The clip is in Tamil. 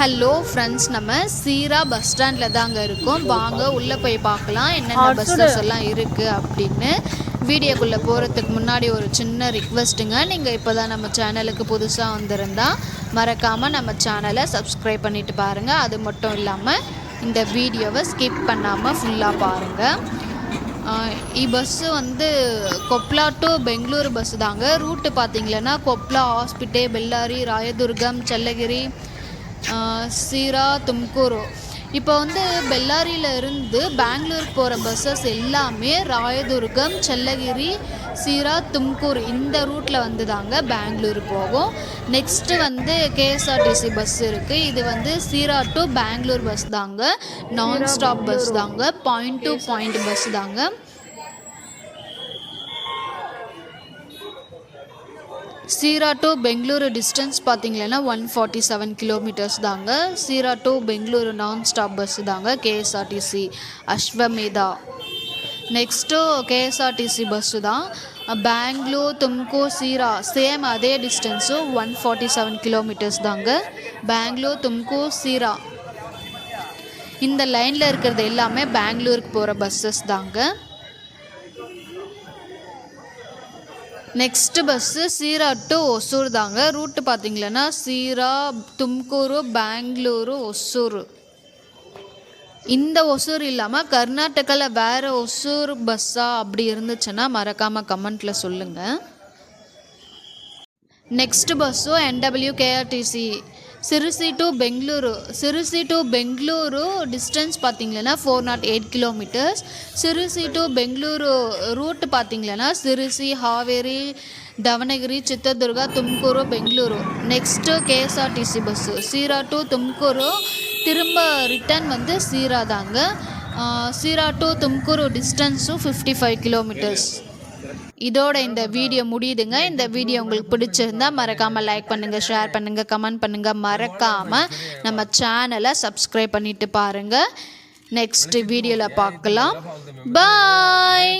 ஹலோ ஃப்ரெண்ட்ஸ், நம்ம சீரா பஸ் ஸ்டாண்டில் தாங்க இருக்கோம். வாங்க உள்ளே போய் பார்க்கலாம் என்னென்ன பஸ்ஸஸ் எல்லாம் இருக்குது அப்படின்னு. வீடியோக்குள்ளே போகிறதுக்கு முன்னாடி ஒரு சின்ன ரிக்வெஸ்ட்டுங்க. நீங்கள் இப்போ தான் நம்ம சேனலுக்கு புதுசாக வந்திருந்தா மறக்காமல் நம்ம சேனலை சப்ஸ்கிரைப் பண்ணிவிட்டு பாருங்கள். அது மட்டும் இல்லாமல் இந்த வீடியோவை ஸ்கிப் பண்ணாமல் ஃபுல்லாக பாருங்கள். பஸ்ஸு கொப்லா டு பெங்களூரு பஸ்ஸு தாங்க. ரூட்டு பார்த்திங்களன்னா கொப்லா, ஹாஸ்பிட்டே, பெல்லாரி, ராயதுர்கம், செல்லகிரி, சீரா, தும்கூரு. இப்போ பெல்லாரியில் இருந்து பெங்களூருக்கு போகிற பஸ்ஸஸ் எல்லாமே ராயதுர்கம், செல்லகிரி, சீரா, தும்கூர் இந்த ரூட்டில் தாங்க பெங்களூரு போகும். நெக்ஸ்ட்டு கேஎஸ்ஆர்டிசி பஸ் இருக்குது. இது சீரா டு பெங்களூர் பஸ் தாங்க. நான் ஸ்டாப் பஸ் தாங்க. பாயிண்ட் டு பாயிண்ட் பஸ் தாங்க. சீரா டு பெங்களூரு டிஸ்டன்ஸ் பார்த்திங்கன்னா 147 கிலோமீட்டர்ஸ் தாங்க. சீரா டு பெங்களூரு நான் ஸ்டாப் பஸ்ஸு தாங்க. KSRTC Ashvamedha. Next KSRTC bus தான். பெங்களூர், தும்கூர், சீரா சேம் அதே டிஸ்டன்ஸு 147 கிலோமீட்டர்ஸ் தாங்க. பெங்களூர், தும்கூர், சீரா இந்த லைனில் இருக்கிறது எல்லாமே பெங்களூருக்கு போகிற பஸ்ஸஸ் தாங்க. Next bus Sira to Hosur தாங்க. ரூட்டு பார்த்திங்கன்னா சீரா, தும்கூரு, பெங்களூரு, ஒசூர். இந்த ஒசூர் இல்லாமல் கர்நாடகாவில் வேறு ஒசூர் பஸ்ஸா அப்படி இருந்துச்சுன்னா மறக்காமல் கமெண்ட்டில் சொல்லுங்கள். Next bus NWKRTC Sirsi to Bengaluru. Sirsi to Bengaluru distance பார்த்திங்கன்னா 408 kilometres. Sirsi to Bengaluru route பார்த்திங்கன்னா Sirsi, Haveri, Davanagere, Chitradurga, Tumkur, Bengaluru. Next KSRTC bus Sira to Tumkur. திரும்ப ரிட்டன் சீரா தாங்க. சீரா டு தும்கூரு டிஸ்டன்ஸும் 55 கிலோமீட்டர்ஸ். இதோட இந்த வீடியோ முடியுதுங்க. இந்த வீடியோ உங்களுக்கு பிடிச்சிருந்தா மறக்காமல் லைக் பண்ணுங்கள், ஷேர் பண்ணுங்கள், கமெண்ட் பண்ணுங்கள். மறக்காமல் நம்ம சேனலை சப்ஸ்கிரைப் பண்ணிவிட்டு பாருங்கள். நெக்ஸ்ட் வீடியோவில் பார்க்கலாம். பாய்.